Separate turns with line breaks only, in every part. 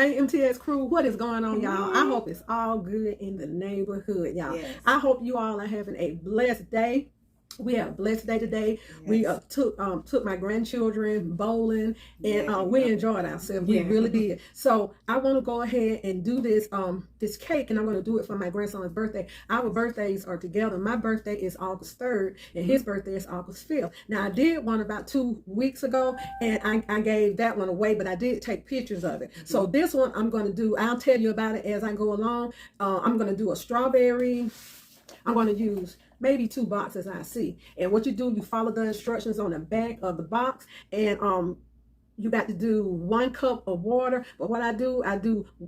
Hey, MTS crew, what is going on, y'all? I hope it's all good in the neighborhood, y'all.
Yes.
I hope you all are having a blessed day. We had a blessed day today.
Yes.
We took my grandchildren bowling, and we enjoyed ourselves. We really did. So I want to go ahead and do this this cake, and I'm going to do it for my grandson's birthday. Our birthdays are together. My birthday is August 3rd, and his birthday is August 5th. Now I did one about 2 weeks ago, and I gave that one away, but I did take pictures of it. So this one I'm going to do. I'll tell you about it as I go along. I'm going to do a strawberry. I'm going to use maybe 2 boxes I see. And what you do, you follow the instructions on the back of the box, and you got to do 1 cup of water. But what I do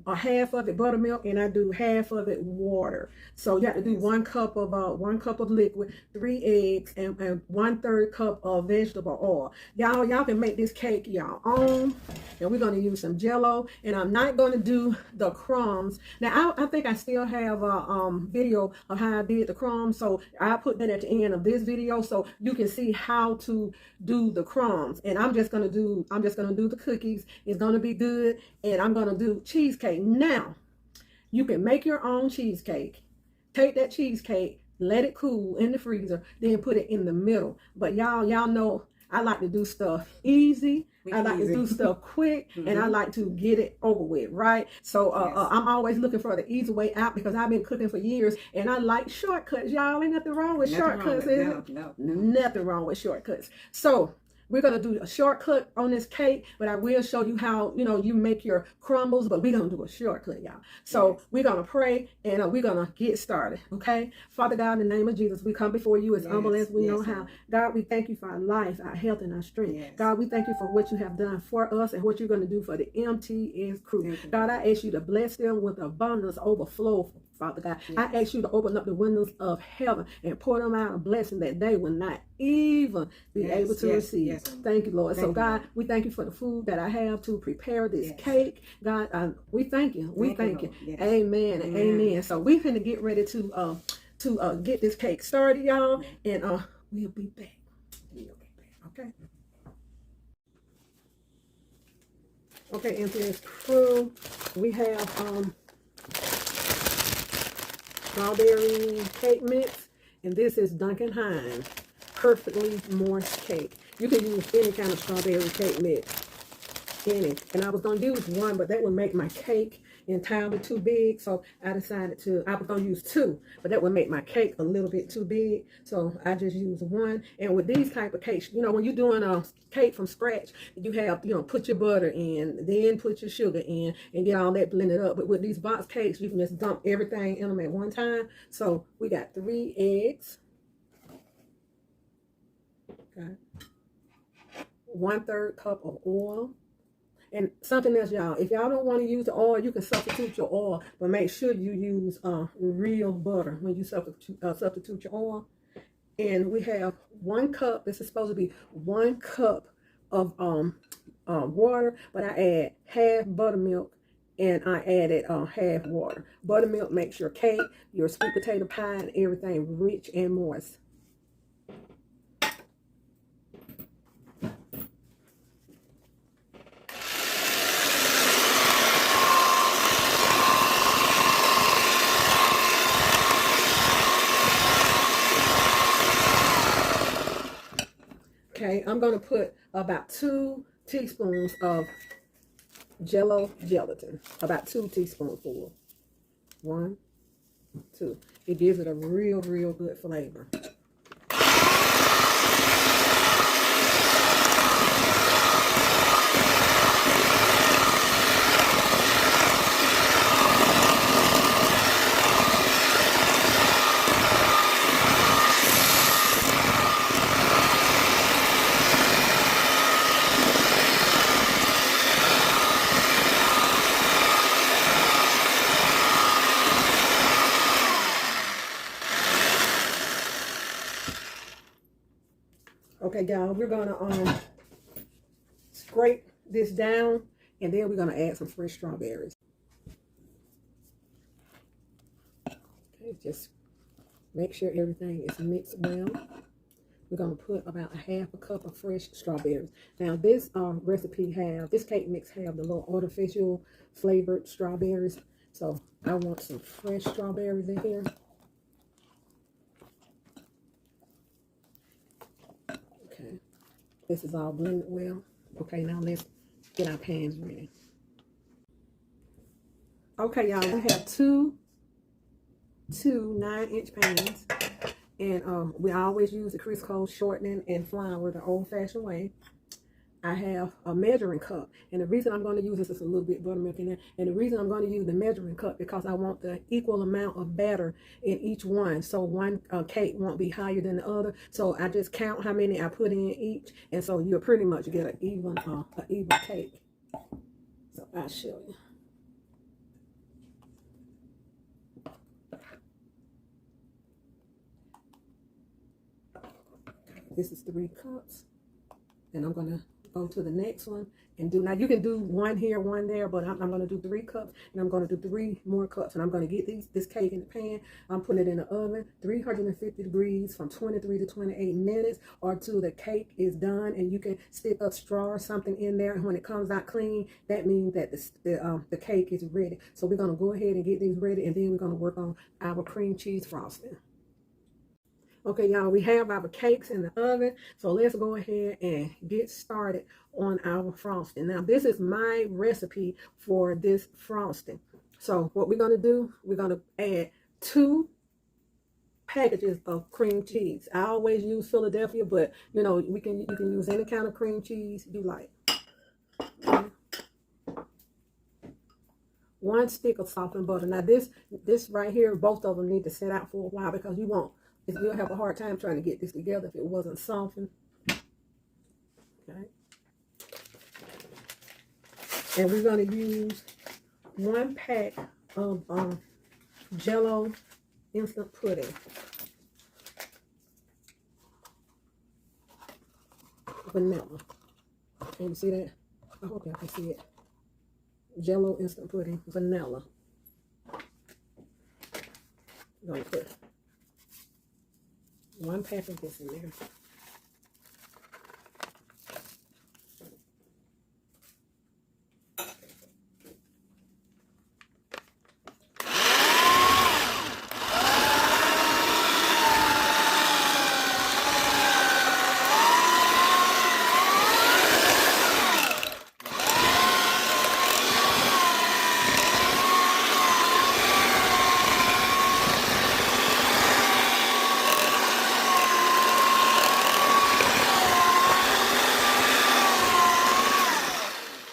a half of it buttermilk, and I do half of it water. So you have to do 1 cup of liquid, 3 eggs, and 1/3 cup of vegetable oil. Y'all can make this cake y'all own. And we're going to use some jello. And I'm not going to do the crumbs. Now I think I still have a video of how I did the crumbs. So I'll put that at the end of this video so you can see how to do the crumbs. And I'm just gonna do the cookies. It's gonna be good. And I'm gonna do cheesecake. Now you can make your own cheesecake. Take that cheesecake, let it cool in the freezer, then put it in the middle. But y'all know I like to do stuff easy. I like to do stuff quick, and I like to get it over with, right? So I'm always looking for the easy way out, because I've been cooking for years, and I like shortcuts. Y'all, ain't nothing wrong with shortcuts, is it? No. Nothing wrong with shortcuts. So we're going to do a shortcut on this cake, but I will show you how, you make your crumbles, but we're going to do a shortcut, y'all. So we're going to pray, and we're going to get started, okay? Father God, in the name of Jesus, we come before you as humble as we know how. God, we thank you for our life, our health, and our strength. God, we thank you for what you have done for us and what you're going to do for the MTS crew. God, I ask you to bless them with abundance, overflow, Father God. I ask you to open up the windows of heaven and pour them out a blessing that they will not even be able to receive. Thank you, Lord. So God, we thank you for the food that I have to prepare this cake. God, we thank you. We thank you. Amen and amen. So we're going to get ready to get this cake started, y'all, and we'll be back. Okay. Okay, MTS crew, we have strawberry cake mix, and this is Duncan Hines perfectly moist cake. You can use any kind of strawberry cake mix, any. And I was gonna use 1, but that would make my cake entirely too big, so I decided I was gonna use 2, but that would make my cake a little bit too big, so I just use 1. And with these type of cakes, when you're doing a cake from scratch, you have, put your butter in, then put your sugar in, and get all that blended up. But with these box cakes, you can just dump everything in them at one time. So we got 3 eggs, okay, 1/3 cup of oil. And something else, y'all, if y'all don't want to use the oil, you can substitute your oil, but make sure you use real butter when you substitute your oil. And we have 1 cup. This is supposed to be 1 cup of water, but I add half buttermilk, and I added half water. Buttermilk makes your cake, your sweet potato pie, and everything rich and moist. Okay, I'm going to put about 2 teaspoons of jello gelatin. About 2 teaspoonfuls. 1, 2. It gives it a real good flavor. Okay, y'all, we're gonna scrape this down, and then we're gonna add some fresh strawberries. Okay, just make sure everything is mixed well. we're going to put about a half a cup of fresh strawberries. Now this recipe this cake mix have the little artificial flavored strawberries. So I want some fresh strawberries in here. Okay, this is all blended well. Okay, now let's get our pans ready. Okay, y'all, we have two 9-inch pans. And we always use the Crisco shortening and flour the old-fashioned way. I have a measuring cup. And the reason I'm going to use this is a little bit buttermilk in there. And the reason I'm going to use the measuring cup because I want the equal amount of batter in each one. So one cake won't be higher than the other. So I just count how many I put in each. And so you'll pretty much get an even cake. So I'll show you. This is 3 cups. And I'm going to go to the next one and do, now you can do one here, one there, but I'm going to do 3 cups, and I'm going to do 3 more cups. And I'm going to get this cake in the pan. I'm putting it in the oven, 350 degrees from 23 to 28 minutes or till the cake is done. And you can stick a straw or something in there. And when it comes out clean, that means that the cake is ready. So we're going to go ahead and get these ready, and then we're going to work on our cream cheese frosting. Okay, y'all, we have our cakes in the oven, so let's go ahead and get started on our frosting. Now, this is my recipe for this frosting. So what we're going to do, we're going to add 2 packages of cream cheese. I always use Philadelphia, but you know, you can use any kind of cream cheese you like. Okay. 1 stick of softened butter. Now this right here, both of them need to sit out for a while because you'll have a hard time trying to get this together if it wasn't softened. Okay. And we're going to use 1 pack of jello instant pudding. Vanilla. Can you see that? I hope y'all can see it. Jello instant pudding, vanilla. I'm going to put 1 pack of this in there.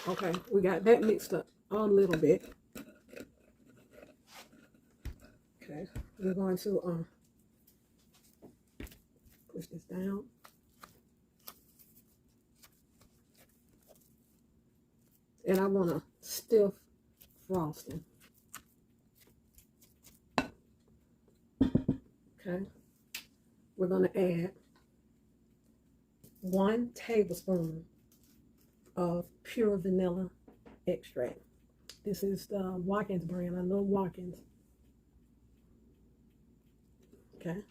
Okay, we got that mixed up a little bit. Okay, we're going to push this down. And I want a stiff frosting. Okay, we're going to add 1 tablespoon of pure vanilla extract. This is the Watkins brand. I love Watkins. Okay.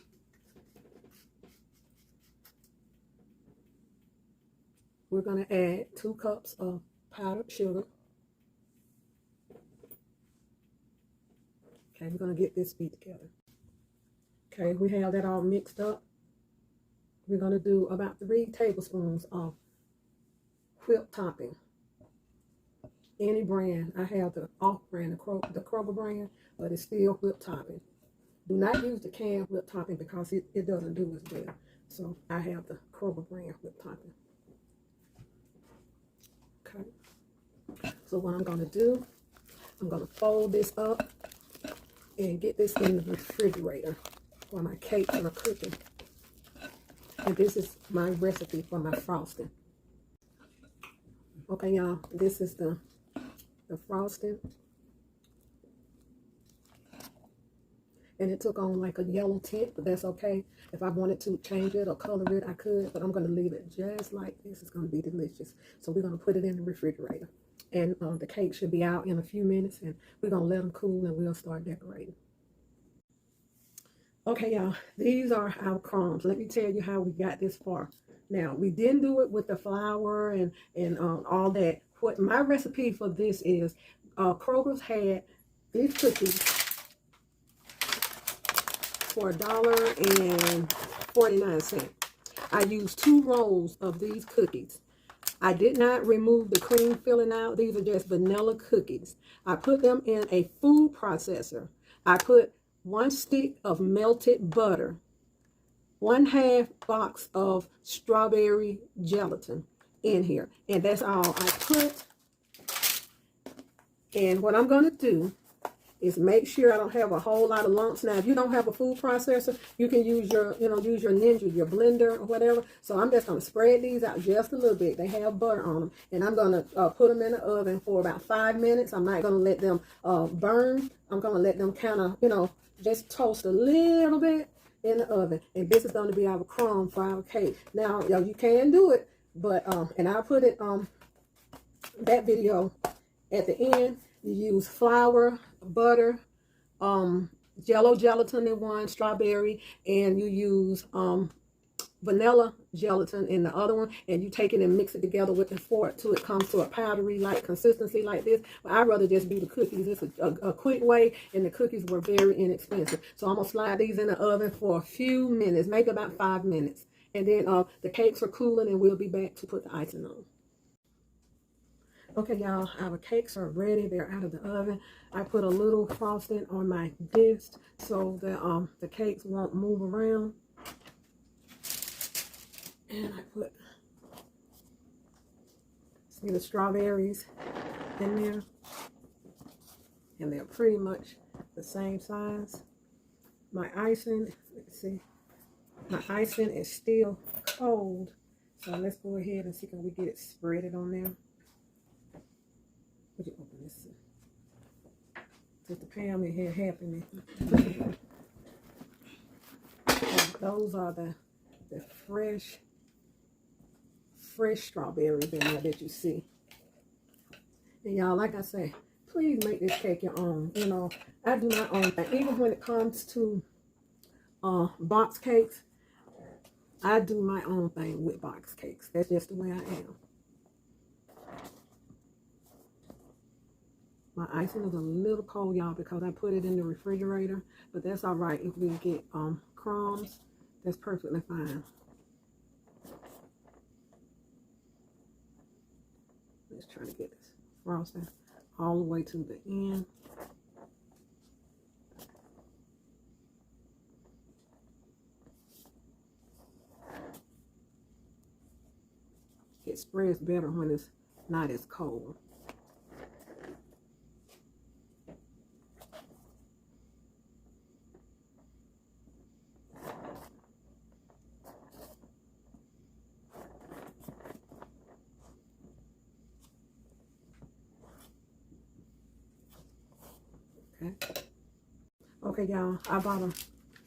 We're going to add 2 cups of powdered sugar. Okay, we're going to get this beat together. Okay, we have that all mixed up. We're going to do about 3 tablespoons of whipped topping. Any brand. I have the off brand, the crumble brand, but it's still whipped topping. Do not use the canned whipped topping because it doesn't do as well. So I have the crumble brand whipped topping. Okay. So what I'm going to do, I'm going to fold this up and get this in the refrigerator while my cakes are cooking. And this is my recipe for my frosting. Okay, y'all, this is the frosting. And it took on like a yellow tint, but that's okay. If I wanted to change it or color it, I could, but I'm going to leave it just like this. It's going to be delicious. So we're going to put it in the refrigerator. And the cake should be out in a few minutes, and we're going to let them cool, and we'll start decorating. Okay, y'all, these are our crumbs. Let me tell you how we got this far. Now, we didn't do it with the flour and all that. What my recipe for this is, Kroger's had these cookies for $1.49. I used 2 rolls of these cookies. I did not remove the cream filling out. These are just vanilla cookies. I put them in a food processor. I put 1 stick of melted butter, 1/2 box of strawberry gelatin in here. And that's all I put. And what I'm going to do is make sure I don't have a whole lot of lumps. Now, if you don't have a food processor, you can use your, use your Ninja, your blender or whatever. So I'm just going to spread these out just a little bit. They have butter on them. And I'm going to put them in the oven for about 5 minutes. I'm not going to let them burn. I'm going to let them kind of, just toast a little bit in the oven. And this is going to be our crumb for our cake. Now, you can do it, but, and I'll put it, that video at the end. You use flour, butter, jello gelatin in one, strawberry, and you use vanilla gelatin in the other one, and you take it and mix it together with the fork till it comes to a powdery like consistency like this. But I'd rather just do the cookies. It's a quick way, and the cookies were very inexpensive. So I'm gonna slide these in the oven for a few minutes, maybe about 5 minutes, and then the cakes are cooling, and we'll be back to put the icing on. Okay, y'all, our cakes are ready. They're out of the oven. I put a little frosting on my disc so that the cakes won't move around. And I put, see the strawberries in there? And they're pretty much the same size. My icing, let's see, my icing is still cold. So let's go ahead and see can we get it spreaded on there. Would you open this? Sister Pam in here helping me. Those are the fresh strawberries in there that you see. And y'all, like I say, please make this cake your own. I do my own thing. Even when it comes to box cakes, I do my own thing with box cakes. That's just the way I am. My icing is a little cold, y'all, because I put it in the refrigerator. But that's all right. If we get crumbs, that's perfectly fine. Let's try to get this frosting all the way to the end. It spreads better when it's not as cold. Okay, y'all, I bought a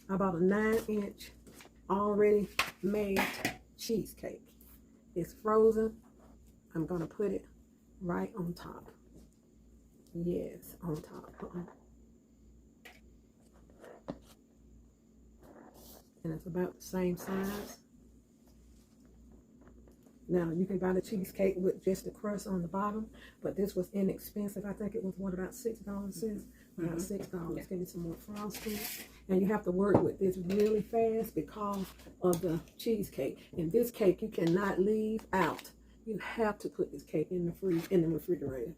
9-inch already made cheesecake. It's frozen. I'm gonna put it right on top. Yes, on top. And it's about the same size. Now, you can buy the cheesecake with just the crust on the bottom, but this was inexpensive. I think it was, what, about $6, sis? About $6. Give me some more frosting. And you have to work with this really fast because of the cheesecake. And this cake you cannot leave out. You have to put this cake in the refrigerator.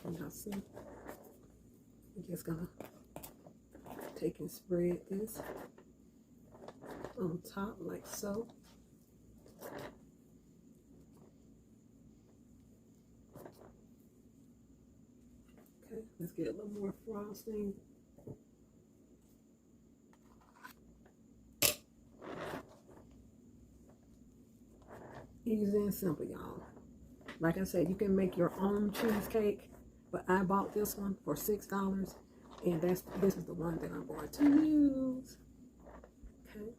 Can y'all see? I'm just gonna take and spread this on top like so. Okay, let's get a little more frosting. Easy and simple, y'all. Like I said, you can make your own cheesecake, but I bought this one for $6. And this is the one that I'm going to use. Okay.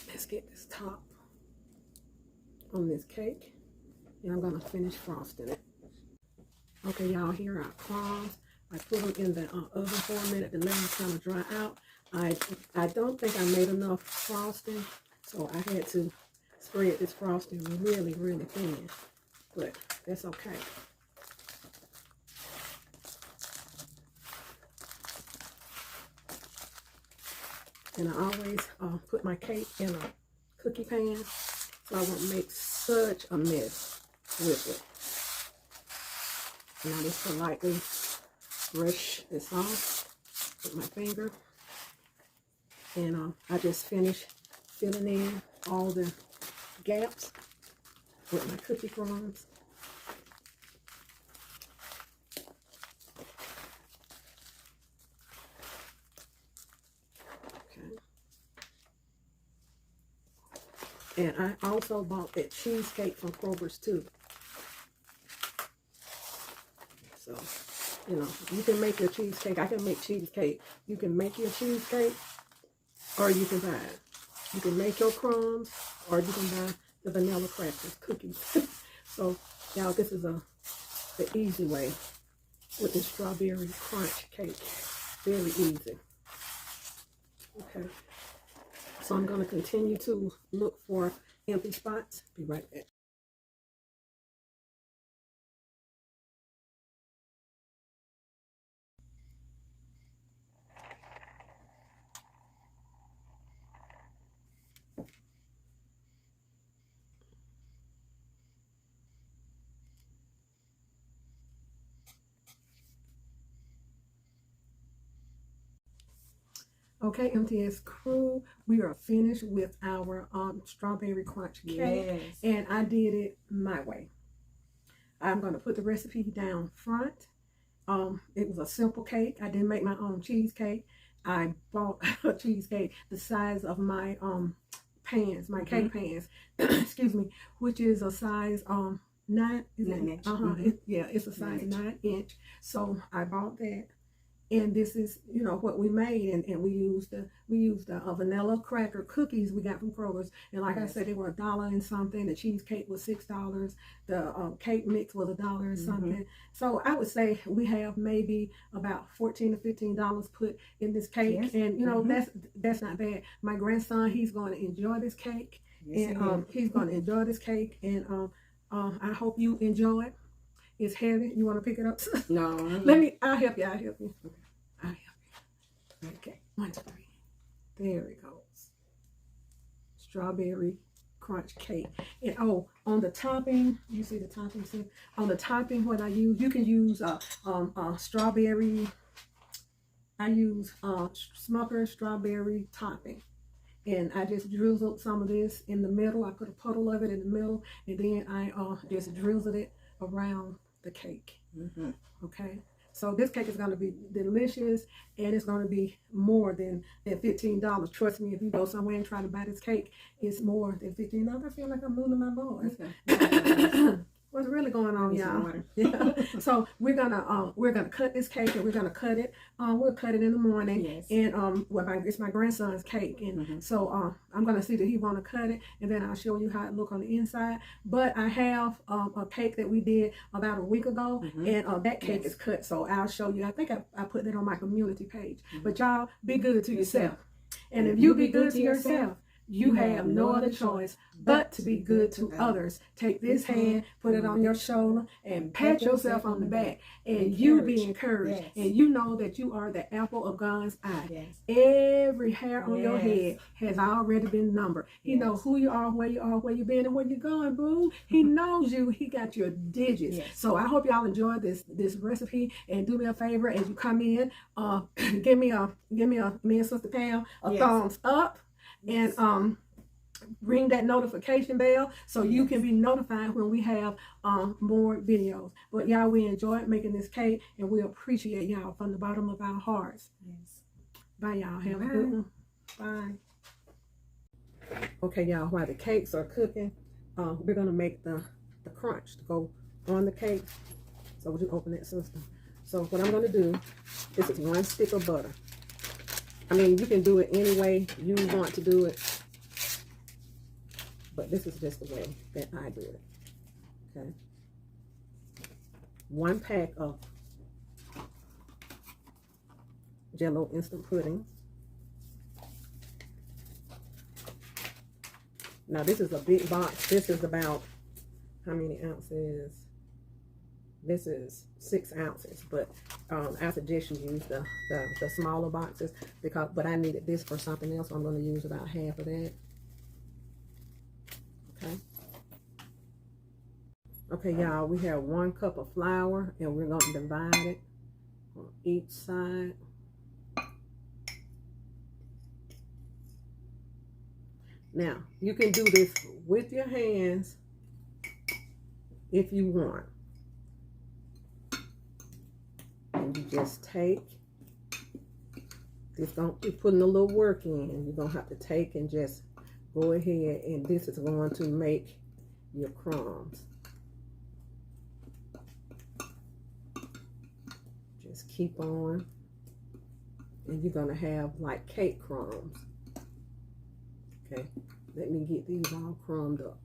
Let's get this top on this cake. And I'm going to finish frosting it. Okay, y'all, here are our crumbs. I put them in the oven for a minute to let them kind of dry out. I don't think I made enough frosting, so I had to spread this frosting really, really thin. But that's okay. And I always put my cake in a cookie pan so I won't make such a mess with it. And I just politely brush this off with my finger. And I just finished filling in all the gaps with my cookie crumbs. And I also bought that cheesecake from Kroger's too. So, you know, you can make your cheesecake. I can make cheesecake. You can make your cheesecake or you can buy it. You can make your crumbs or you can buy the vanilla crackers, cookies. So, y'all, this is the easy way with the strawberry crunch cake. Very easy. Okay. So I'm going to continue to look for empty spots. Be right back. Okay, MTS crew, we are finished with our strawberry crunch cake. Yes. And I did it my way. I'm going to put the recipe down front. It was a simple cake. I didn't make my own cheesecake. I bought a cheesecake the size of my pans, my cake pans, excuse me, which is a size 9 inch. It's a size 9 inch. So I bought that. And this is, you know, what we made, and we used the vanilla cracker cookies we got from Kroger's, and like I said, they were $1 and something. The cheesecake was $6. The cake mix was $1 and something. So I would say we have maybe about $14 to $15 put in this cake, and you know that's not bad. My grandson, he's going to enjoy this cake, and he's going to enjoy this cake, and I hope you enjoy it. It's heavy. You want to pick it up?
No.
I'll help you. I'll help you. I'll help you. Okay. 1, 2, 3. There it goes. Strawberry crunch cake. And on the topping, you see the topping? See? On the topping, what I use, you can use strawberry. I use Smucker's strawberry topping. And I just drizzled some of this in the middle. I put a puddle of it in the middle. And then I just drizzled it around the cake. Okay, so this cake is going to be delicious, and it's going to be more than $15. Trust me, if you go somewhere and try to buy this cake, it's more than $15. I feel like I'm losing my voice. Okay. What's really going on, y'all? Yeah. So we're gonna cut this cake, and we're gonna cut it. We'll cut it in the morning. Yes. And it's my grandson's cake, and so I'm gonna see that he wanna cut it, and then I'll show you how it look on the inside. But I have a cake that we did about a week ago, and that cake is cut. So I'll show you. I think I put that on my community page. But y'all, be good to yourself, and if you be good to yourself, you have no other choice but to be good to others. Take this hand, put it on your shoulder, and pat yourself on the back. And you be encouraged. Yes. And you know that you are the apple of God's eye. Yes. Every hair on your head has already been numbered. He knows who you are, where you've been, and where you're going, boo. He knows you. He got your digits. Yes. So I hope y'all enjoy this recipe. And do me a favor as you come in, give me me and Sister Pam a thumbs up. And ring that notification bell so you can be notified when we have more videos. But y'all, we enjoyed making this cake, and we appreciate y'all from the bottom of our hearts. Yes. Bye, y'all. Have a good one. Bye. Okay, y'all, while the cakes are cooking, we're gonna make the crunch to go on the cake. So would you open that, sister? So what I'm gonna do, this is 1 stick of butter. I mean, you can do it any way you want to do it. but this is just the way that I do it. Okay. 1 pack of Jello instant pudding. Now this is a big box. This is about, how many ounces? This is 6 ounces, but I suggest you use the smaller boxes but I needed this for something else, so I'm going to use about half of that. Okay. Okay, y'all, we have 1 cup of flour, and we're going to divide it on each side. Now, you can do this with your hands if you want. And you just take, it's going to be putting a little work in. You're going to have to take and just go ahead, and this is going to make your crumbs. Just keep on, and you're going to have like cake crumbs. Okay, let me get these all crumbed up.